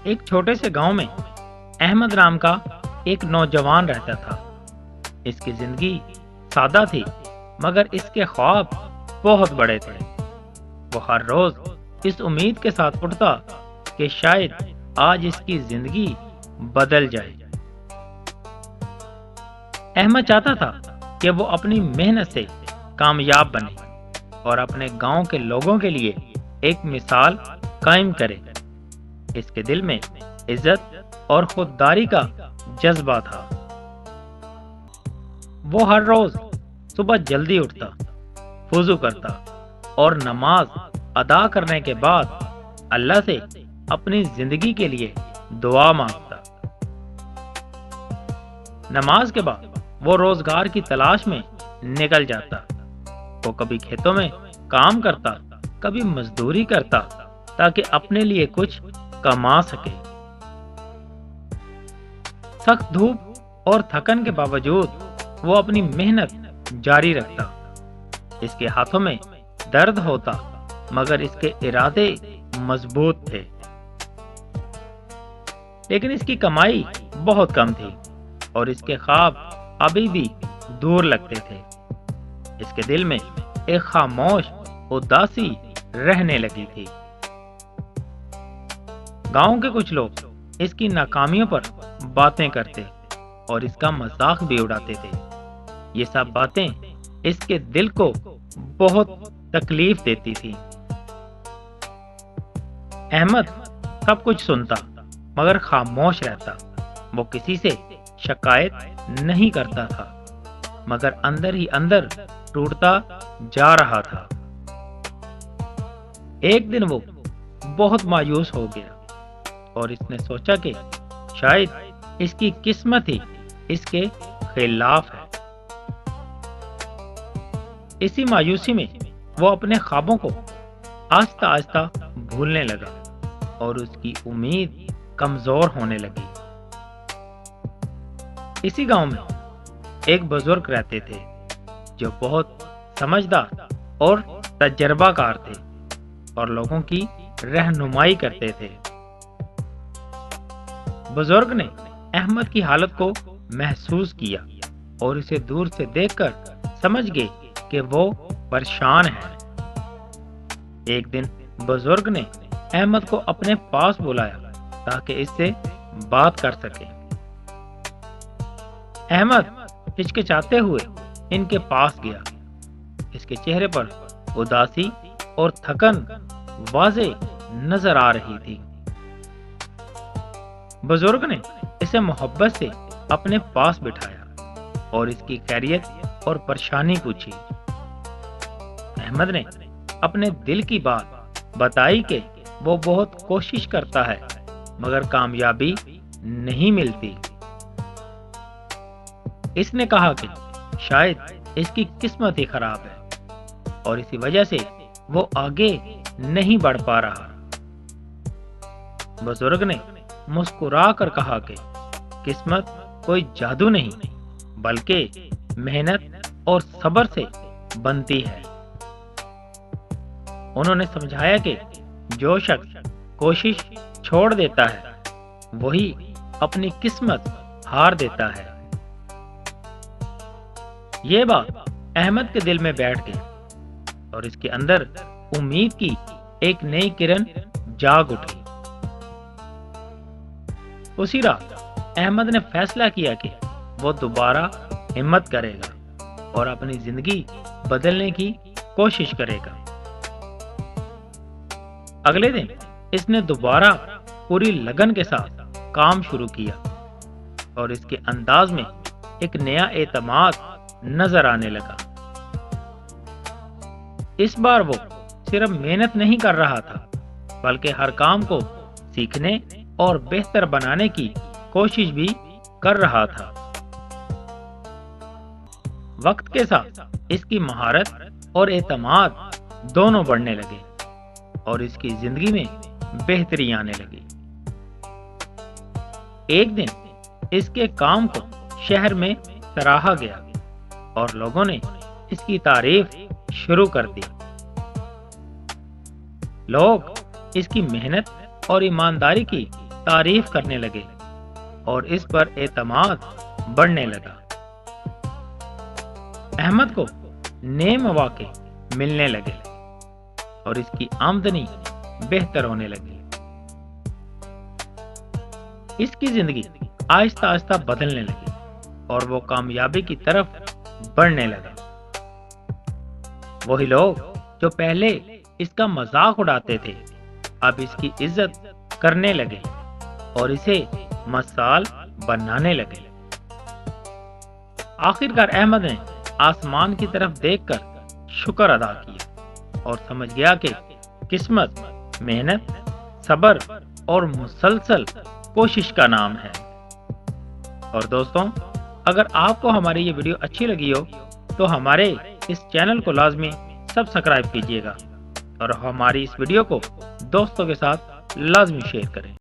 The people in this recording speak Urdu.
ایک چھوٹے سے گاؤں میں احمد نام کا ایک نوجوان رہتا تھا۔ اس کی زندگی سادہ تھی مگر اس کے خواب بہت بڑے تھے۔ وہ ہر روز اس امید کے ساتھ اٹھتا کہ شاید آج اس کی زندگی بدل جائے۔ احمد چاہتا تھا کہ وہ اپنی محنت سے کامیاب بنے اور اپنے گاؤں کے لوگوں کے لیے ایک مثال قائم کرے۔ اس کے دل میں عزت اور خودداری کا جذبہ تھا۔ وہ ہر روز صبح جلدی اٹھتا، وضو کرتا اور نماز ادا کرنے کے بعد اللہ سے اپنی زندگی کے لیے دعا مانگتا۔ نماز کے بعد وہ روزگار کی تلاش میں نکل جاتا۔ وہ کبھی کھیتوں میں کام کرتا، کبھی مزدوری کرتا تاکہ اپنے لیے کچھ کما سکے۔ سخت دھوپ اور تھکن کے باوجود وہ اپنی محنت جاری رکھتا۔ اس کے ہاتھوں میں درد ہوتا مگر اس کے ارادے مضبوط تھے۔ لیکن اس کی کمائی بہت کم تھی اور اس کے خواب ابھی بھی دور لگتے تھے۔ اس کے دل میں ایک خاموش اداسی رہنے لگی تھی۔ گاؤں کے کچھ لوگ اس کی ناکامیوں پر باتیں کرتے اور اس کا مذاق بھی اڑاتے تھے۔ یہ سب باتیں اس کے دل کو بہت تکلیف دیتی تھی۔ احمد سب کچھ سنتا مگر خاموش رہتا۔ وہ کسی سے شکایت نہیں کرتا تھا مگر اندر ہی اندر ٹوٹتا جا رہا تھا۔ ایک دن وہ بہت مایوس ہو گیا اور اس نے سوچا کہ شاید اس کی قسمت ہی اس کے خلاف ہے۔ اسی مایوسی میں وہ اپنے خوابوں کو آہستہ آہستہ بھولنے لگا اور اس کی امید کمزور ہونے لگی۔ اسی گاؤں میں ایک بزرگ رہتے تھے جو بہت سمجھدار اور تجربہ کار تھے اور لوگوں کی رہنمائی کرتے تھے۔ بزرگ نے احمد کی حالت کو محسوس کیا اور اسے دور سے دیکھ کر سمجھ گئے کہ وہ پریشان ہے۔ ایک دن بزرگ نے احمد کو اپنے پاس بلایا تاکہ اس سے بات کر سکے۔ احمد ہچکچاتے ہوئے ان کے پاس گیا۔ اس کے چہرے پر اداسی اور تھکن واضح نظر آ رہی تھی۔ بزرگ نے اسے محبت سے اپنے پاس بٹھایا اور اس کی خیریت اور پریشانی پوچھی۔ احمد نے اپنے دل کی بات بتائی کہ وہ بہت کوشش کرتا ہے مگر کامیابی نہیں ملتی۔ اس نے کہا کہ شاید اس کی قسمت ہی خراب ہے اور اسی وجہ سے وہ آگے نہیں بڑھ پا رہا۔ بزرگ نے مسکرا کر کہا کہ قسمت کوئی جادو نہیں بلکہ محنت اور صبر سے بنتی ہے۔ انہوں نے سمجھایا کہ جو شخص کوشش چھوڑ دیتا ہے وہی اپنی قسمت ہار دیتا ہے۔ یہ بات احمد کے دل میں بیٹھ گئی اور اس کے اندر امید کی ایک نئی کرن جاگ اٹھی۔ اسی رات احمد نے فیصلہ کیا کہ وہ دوبارہ ہمت کرے گا اور اپنی زندگی بدلنے کی کوشش کرے گا۔ اگلے دن اس نے دوبارہ پوری لگن کے ساتھ کام شروع کیا اور اس کے انداز میں ایک نیا اعتماد نظر آنے لگا۔ اس بار وہ صرف محنت نہیں کر رہا تھا بلکہ ہر کام کو سیکھنے اور بہتر بنانے کی کوشش بھی کر رہا تھا۔ وقت کے ساتھ اس کی مہارت اور اعتماد دونوں بڑھنے لگے اور اس کی زندگی میں بہتری آنے لگی۔ ایک دن اس کے کام کو شہر میں سراہا گیا اور لوگوں نے اس کی تعریف شروع کر دی۔ لوگ اس کی محنت اور ایمانداری کی تعریف کرنے لگے اور اس پر اعتماد بڑھنے لگا۔ احمد کو نئے مواقع ملنے لگے اور اس کی آمدنی بہتر ہونے لگی۔ اس کی زندگی آہستہ آہستہ بدلنے لگی اور وہ کامیابی کی طرف بڑھنے لگا۔ وہی لوگ جو پہلے اس کا مذاق اڑاتے تھے اب اس کی عزت کرنے لگے اور اسے مثال بنانے لگے۔ آخرکار احمد نے آسمان کی طرف دیکھ کر شکر ادا کیا اور سمجھ گیا کہ قسمت محنت، صبر اور مسلسل کوشش کا نام ہے۔ اور دوستوں، اگر آپ کو ہماری یہ ویڈیو اچھی لگی ہو تو ہمارے اس چینل کو لازمی سبسکرائب کیجیے گا اور ہماری اس ویڈیو کو دوستوں کے ساتھ لازمی شیئر کریں۔